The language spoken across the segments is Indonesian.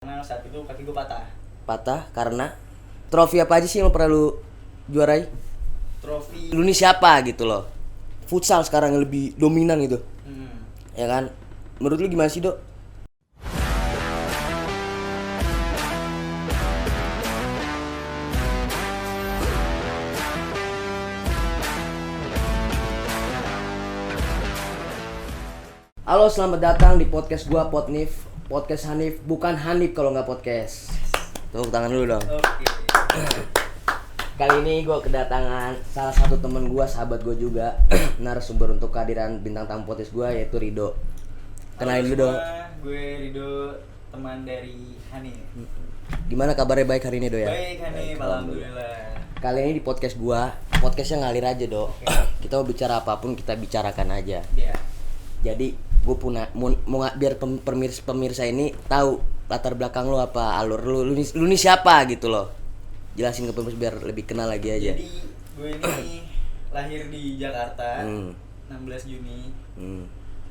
Karena saat itu kaki gue patah. Patah karena trofi apa aja sih yang lo pernah lu juarai? Trofi. Lu nih siapa gitu loh. Futsal sekarang yang lebih dominan gitu. Ya kan? Menurut lu gimana sih, Dok? Halo, selamat datang di podcast gua, Potnif. Podcast Hanif, bukan Hanif kalau nggak podcast. Tepuk tangan dulu dong. Oke. Kali ini gue kedatangan salah satu temen gue, sahabat gue juga, narasumber untuk kehadiran bintang tamu podcast gue, yaitu Rido. Kenalin dulu dong. Gue Rido, teman dari Hanif. Gimana kabarnya, baik hari ini, Do ya? Baik Hanif, alhamdulillah. Kali ini di podcast gue, podcastnya ngalir aja, Do. Oke. Kita mau bicara apapun, kita bicarakan aja. Iya. Jadi gue punya mau biar pemirsa ini tahu latar belakang lu apa, alur lu nih siapa gitu loh. Jelasin ke pemirsa biar lebih kenal lagi aja. Jadi gue ini lahir di Jakarta, 16 Juni.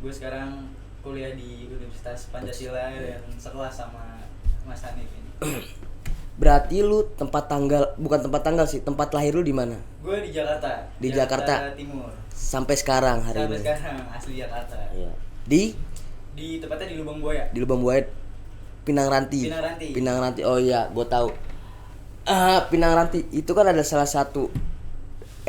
Gue sekarang kuliah di Universitas Pancasila dan sekelas sama Mas Hanif ini. Berarti lu bukan tempat tanggal sih, tempat lahir lu di mana? Gue di Jakarta. Di Jakarta Timur. sampai sekarang hari Sampai ini. sekarang asli Jakarta. Iya. Di tepatnya di Lubang Buaya. Di Lubang Buaya, Pinang Ranti. Pinang Ranti. Oh iya, gue tahu. Pinang Ranti itu kan ada salah satu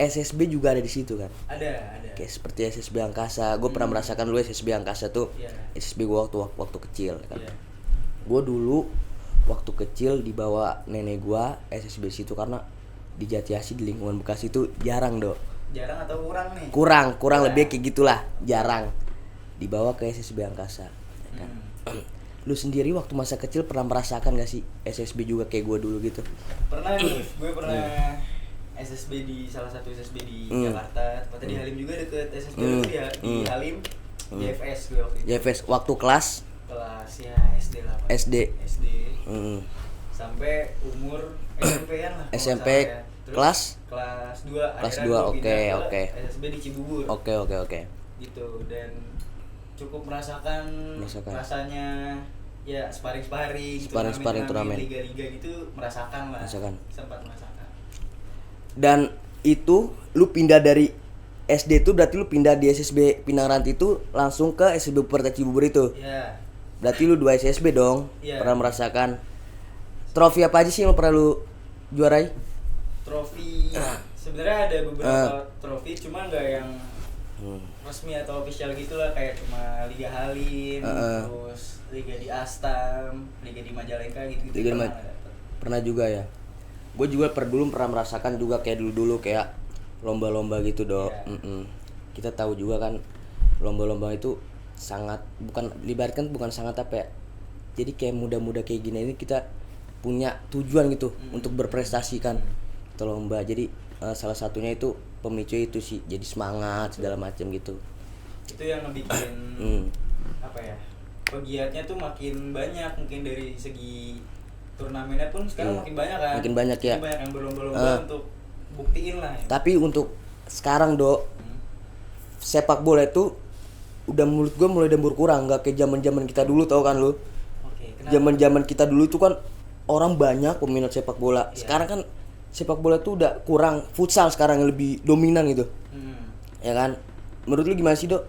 SSB juga ada di situ kan. Ada. Kayak seperti SSB Angkasa. Gue pernah merasakan dulu SSB Angkasa tuh. Iya. SSB gue waktu kecil kan. Iya. Gue dulu waktu kecil dibawa nenek gue SSB situ karena di Jatiasi di lingkungan Bekasi itu jarang, Do. Jarang atau kurang nih? Kurang lebih kayak gitulah, jarang dibawa ke SSB Angkasa ya kan? Lu sendiri waktu masa kecil pernah merasakan gak sih SSB juga kayak gue dulu gitu? Pernah nih, gue pernah SSB di salah satu SSB di Jakarta, tepatnya di Halim juga, deket SSB itu ya, di Halim, JFS gue waktu itu. JFS waktu kelas ya SD lah Pak. SD. Sampai umur SMP-an lah. kalau SMP nggak salah ya. Terus kelas 2. Kelas akhirnya 2, gue pindah oke. ke SSB di Cibubur. Oke. Gitu, dan cukup merasakan rasanya ya sparring turnamen. liga-liga gitu, merasakan. Sempat merasakan. Dan itu lu pindah dari SD itu berarti lu pindah di SSB Pinang Ranti itu langsung ke SSB Puerta Cibubur itu. Iya. Berarti lu 2 SSB dong. Iya. Pernah merasakan trofi apa aja sih yang lu pernah lu juarai? Trofi sebenarnya ada beberapa trofi, cuma nggak yang resmi atau official gitulah, kayak cuma Liga Halim, terus Liga di Astam, Liga di Majalengka gitu. Pernah juga ya. Gue juga dulu pernah merasakan juga kayak dulu kayak lomba-lomba gitu, Dok. Yeah. Kita tahu juga kan lomba-lomba itu sangat bukan sangat apa ya. Jadi kayak muda-muda kayak gini ini kita punya tujuan gitu untuk berprestasi kan. Itu lomba. Jadi salah satunya itu pemicu itu sih, jadi semangat segala macam gitu. Itu yang ngebikin apa ya, pegiatnya tuh makin banyak, mungkin dari segi turnamennya pun sekarang makin banyak kan. Makin banyak ya. Makin banyak yang berlomba-lomba untuk buktiin lah ya. Tapi untuk sekarang, Dok, sepak bola itu udah menurut gue mulai berkurang, nggak kayak zaman kita dulu, tau kan lu? Oke, kenapa? Zaman kita dulu itu kan orang banyak peminat sepak bola. Sekarang kan sepak bola tuh udah kurang, futsal sekarang yang lebih dominan gitu. Ya kan? Menurut lu gimana sih, Dok?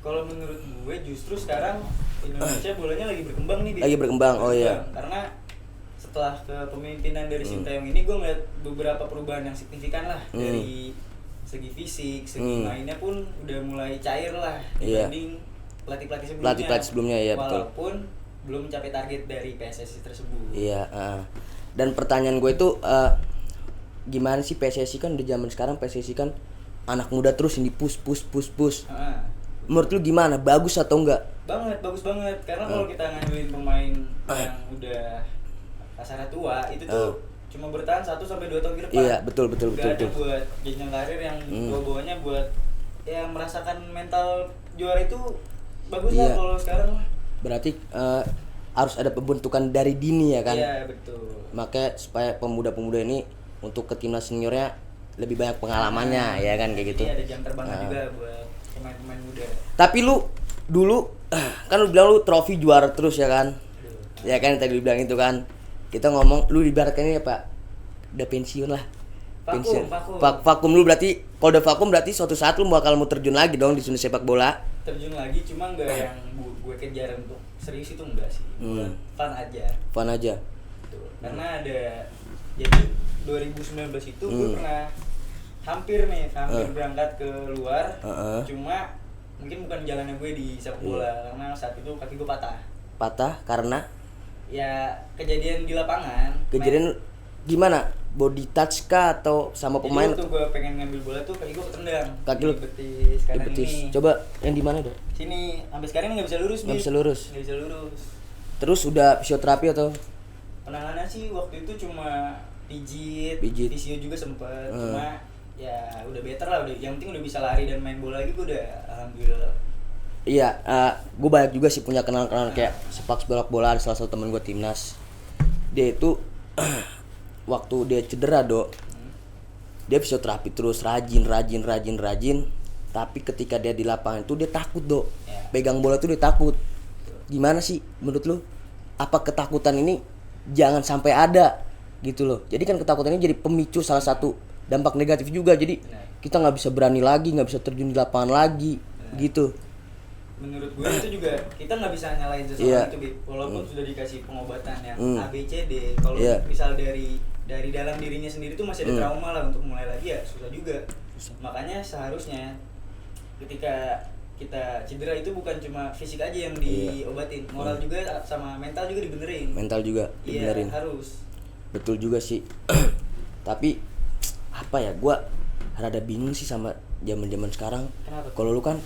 Kalau menurut gue justru sekarang Indonesia bolanya lagi berkembang nih. Lagi berkembang, oh iya. Karena setelah kepemimpinan dari Sintayong ini, gue ngeliat beberapa perubahan yang signifikan lah. Dari segi fisik, segi mainnya pun udah mulai cair lah dibanding pelatih-pelatih sebelumnya. Pelatih sebelumnya ya, betul. Walaupun belum mencapai target dari PSSI tersebut. Iya, dan pertanyaan gue itu gimana sih PSSI kan udah zaman sekarang, PSSI kan anak muda terus ini push. Menurut lu gimana? Bagus atau enggak? Bagus banget. Karena kalau kita ngandelin pemain yang udah kasarnya tua, itu tuh cuma bertahan 1 sampai 2 tahun ke depan. Iya, betul. Gak ada buat jenjang karir yang bawa-bawanya buat ya merasakan mental juara itu bagus lah kalau sekarang mah. Berarti harus ada pembentukan dari dini ya kan? Iya, betul. Makanya supaya pemuda-pemuda ini untuk ke timnas seniornya lebih banyak pengalamannya ya kan kayak gitu. Iya, ada jam terbangnya juga buat pemain-pemain muda. Tapi lu dulu kan lu bilang lu trofi juara terus ya kan? Ya kan tadi lu bilang itu kan. Kita ngomong lu ibaratkannya apa? Udah pensiun lah. Vakum. Vakum lu berarti kalau udah vakum berarti suatu saat lu bakal mau terjun lagi dong di dunia sepak bola. Terjun lagi cuma nggak yang gue kejar untuk serius itu enggak sih. Buat fun aja. Fun aja. Tuh. Karena ada jadi 2019 itu gue pernah hampir berangkat ke luar. Cuma mungkin bukan jalannya gue di sepak bola karena saat itu kaki gue patah karena ya kejadian di lapangan. Kejadian gimana? Body touch kah atau sama pemain? Jadi waktu gue pengen ngambil bola tuh kaki gue ketendang. Kaki lu betis kanan ini. Coba yang di mana, Dok? Sini sampai sekarang nggak bisa lurus. Nggak bisa lurus. Terus udah fisioterapi atau? Penanganan sih waktu itu cuma pijit. Fisio juga sempet. Cuma ya udah better lah, udah yang penting udah bisa lari dan main bola lagi, gue udah alhamdulillah. Iya, gue banyak juga sih punya kenalan kayak sepak bola, salah satu temen gue timnas. Dia itu waktu dia cedera, Dok, dia fisioterapi terus rajin. Tapi ketika dia di lapangan itu dia takut, Dok. Pegang bola tuh dia takut. Gimana sih menurut lu? Apa ketakutan ini jangan sampai ada gitu loh? Jadi kan ketakutan ini jadi pemicu salah satu dampak negatif juga. Jadi kita nggak bisa berani lagi, nggak bisa terjun di lapangan lagi, gitu. Menurut gue itu juga kita nggak bisa nyalain seseorang itu, walaupun sudah dikasih pengobatan yang A, B, C, D. Kalau misal dari dalam dirinya sendiri tuh masih ada trauma lah untuk mulai lagi, ya susah juga. Makanya seharusnya ketika kita cedera itu bukan cuma fisik aja yang diobatin, moral juga sama mental juga dibenerin. Iya, harus. Betul juga sih. Tapi apa ya, gua rada bingung sih sama zaman sekarang. Kalau lu kan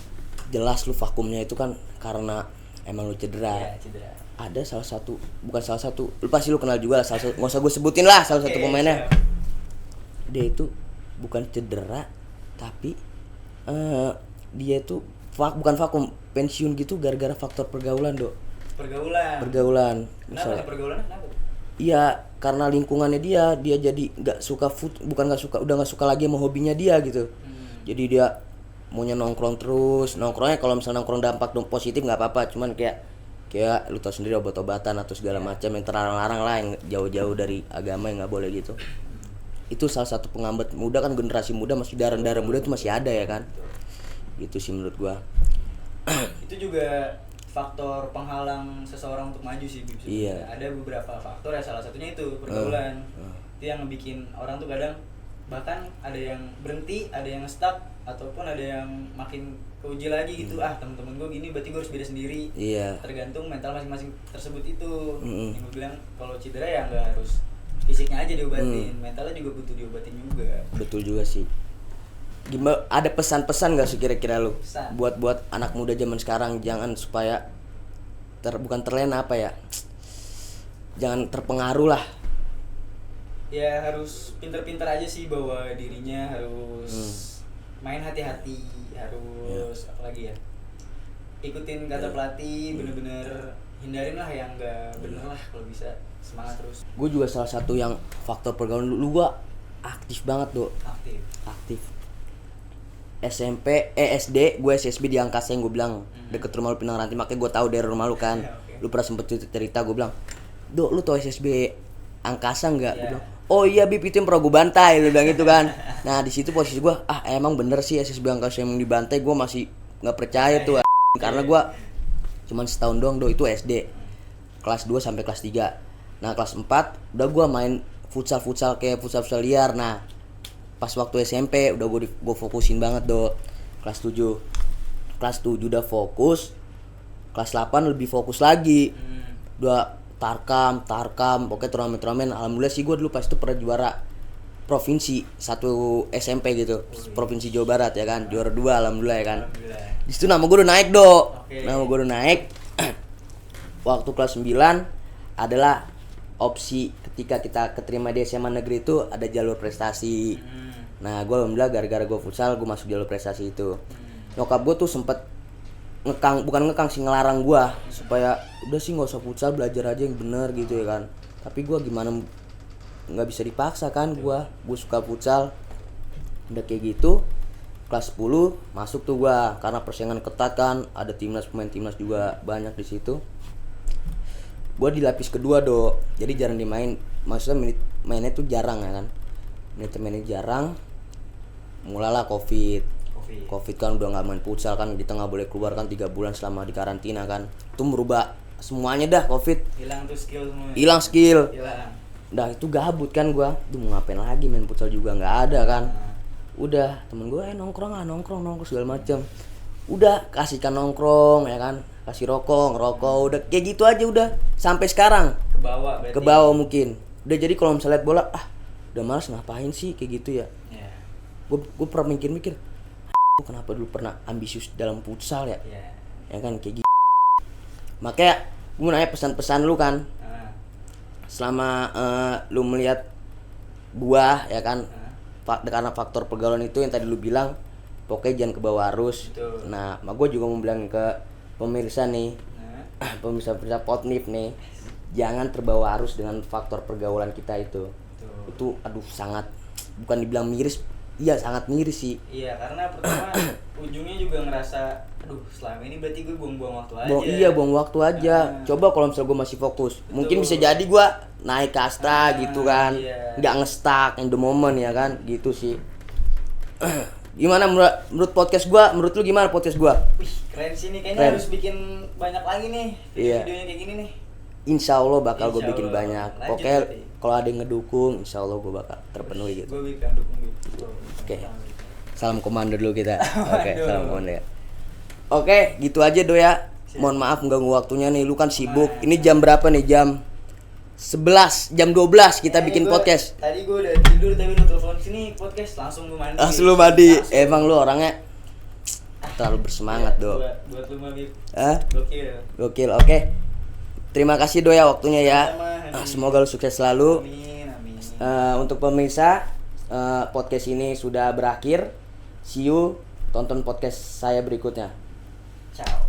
jelas lu vakumnya itu kan karena emang lu cedera. Iya, cedera. Ada bukan salah satu, lu pasti lu kenal juga lah, nggak usah gue sebutin lah, salah satu pemainnya. Dia itu bukan cedera, tapi dia itu bukan vakum, pensiun gitu gara-gara faktor pergaulan, Dok. Pergaulan. Kenapa pergaulan? Kenapa? Iya, karena lingkungannya dia jadi nggak suka udah nggak suka lagi sama hobinya dia gitu. Jadi dia maunya nongkrong terus. Nongkrongnya kalau misalnya nongkrong dampak positif nggak apa-apa, cuman kayak lu tau sendiri obat-obatan atau segala macam yang terlarang-larang lah, yang jauh-jauh dari agama yang nggak boleh gitu. Itu salah satu penghambat muda kan, generasi muda masih darah muda itu masih ada ya kan. Gitu sih menurut gua. Itu juga faktor penghalang seseorang untuk maju sih, Bib. Iya. Ada beberapa faktor ya, salah satunya itu pergaulan. Itu yang bikin orang tuh kadang bahkan ada yang berhenti, ada yang stuck, ataupun ada yang makin keuji lagi gitu. Temen-temen gue gini, berarti gue harus beda sendiri. Iya. Tergantung mental masing-masing tersebut itu. Yang gue bilang kalau cedera ya nggak harus fisiknya aja diobatin, mentalnya juga butuh diobatin juga. Betul juga sih. Gimana, ada pesan-pesan nggak sih kira-kira lu buat anak muda zaman sekarang, jangan supaya bukan terlena apa ya, jangan terpengaruh lah. Ya harus pinter-pinter aja sih, bawa dirinya harus main hati-hati, harus apalagi ya, ikutin kata pelatih, bener-bener hindarin lah yang nggak bener lah kalau bisa, semangat terus. Gue juga salah satu yang faktor pergaulan lu gua aktif banget, Dok. Aktif. SMP, SD, gue SSB di Angkasa yang gue bilang deket rumah lu, Pinang Ranti, makanya gue tahu dari rumah lu kan. Lu pernah sempet cerita, gue bilang, Dok, lu tau SSB Angkasa nggak? Gue bilang, oh iya Bib, itu yang pernah gue bantai, lu bilang gitu kan. Nah di situ posisi gue, emang bener sih SSB Angkasa yang dibantai, gue masih nggak percaya tuh, karena gue cuman setahun doang, itu SD, kelas 2 sampai kelas 3. Nah kelas 4 udah gue main futsal kayak futsal liar. Nah pas waktu SMP udah gue fokusin banget, Dok. Kelas 7 udah fokus. Kelas 8 lebih fokus lagi. Udah tarkam, pokoknya turnamen. Alhamdulillah sih gue dulu pas itu pernah juara provinsi satu SMP gitu. Provinsi Jawa Barat ya kan. Juara 2 alhamdulillah ya kan. Di situ nama gue udah naik, Dok. Nama gue udah naik. Waktu kelas 9 adalah opsi ketika kita keterima di SMA negeri itu ada jalur prestasi. Nah gue alhamdulillah gara-gara gue futsal gue masuk jalur prestasi itu. Nyokap gue tuh sempet bukan ngekang sih, ngelarang gue supaya udah sih nggak usah futsal, belajar aja yang bener gitu ya kan. Tapi gue gimana, nggak bisa dipaksa kan, gue suka futsal. Udah kayak gitu kelas 10 masuk tuh gue, karena persaingan ketat kan, ada pemain timnas juga banyak di situ. Gue di lapis kedua do, jadi jarang dimain. Maksudnya mainnya tuh jarang ya kan. Mainnya jarang. Mulalah covid kan udah nggak main futsal kan, kita nggak boleh keluar kan 3 bulan selama di karantina kan. Itu merubah semuanya dah covid. Hilang tuh skill semua. Hilang skill. Hilang. Dah itu gabut kan gua. Tuh mau ngapain lagi, main futsal juga nggak ada kan. Udah temen gue nongkrong segala macam. Udah kasihkan nongkrong ya kan, kasih rokok udah kayak gitu aja udah sampai sekarang. Ke bawah mungkin. Udah jadi kalau misalnya lihat bola udah malas ngapain sih kayak gitu ya. Gue pernah mikir kenapa dulu pernah ambisius dalam futsal ya. Ya kan kayak gitu. Makanya gue nanya pesan-pesan lu kan. Selama lu melihat gua ya kan, karena faktor pergaulan itu yang tadi lu bilang, pokoknya jangan ke bawah arus. Betul. Nah, gue juga mau bilang ke pemirsa nih, pemirsa Podnip nih, jangan terbawa arus dengan faktor pergaulan kita itu. Betul. Itu aduh sangat, bukan dibilang miris, iya sangat miris sih. Iya, karena pertama ujungnya juga ngerasa aduh selama ini berarti gue buang-buang waktu aja. Iya buang waktu aja. Coba kalau misalnya gue masih fokus, mungkin bisa jadi gue naik kasta gitu kan, nggak ngestak in the moment ya kan, gitu sih. Gimana menurut podcast gue? Menurut lu gimana podcast gue? Wih keren sih nih, kayaknya harus bikin banyak lagi nih videonya kayak gini nih. Insya Allah bakal gue bikin banyak. Oke. Kalau ada yang ngedukung, insya Allah gue bakal terpenuhi gitu. Gue bisa dukung gitu. Oke. Salam komando dulu kita. Oke, salam komando ya. Oke, gitu aja do ya. Mohon maaf mengganggu waktunya nih, lu kan sibuk. Ini jam berapa nih? Jam 11, jam 12 kita bikin podcast. Tadi gue udah tidur tapi lu telepon sini podcast langsung lu mandi. Langsung lu mandi. Emang lu orangnya terlalu bersemangat do. Buat lu mandi. Gokil. Oke. Terima kasih do ya waktunya ya. Semoga lu sukses selalu. Amin. Untuk pemirsa, podcast ini sudah berakhir. See you, tonton podcast saya berikutnya. Ciao.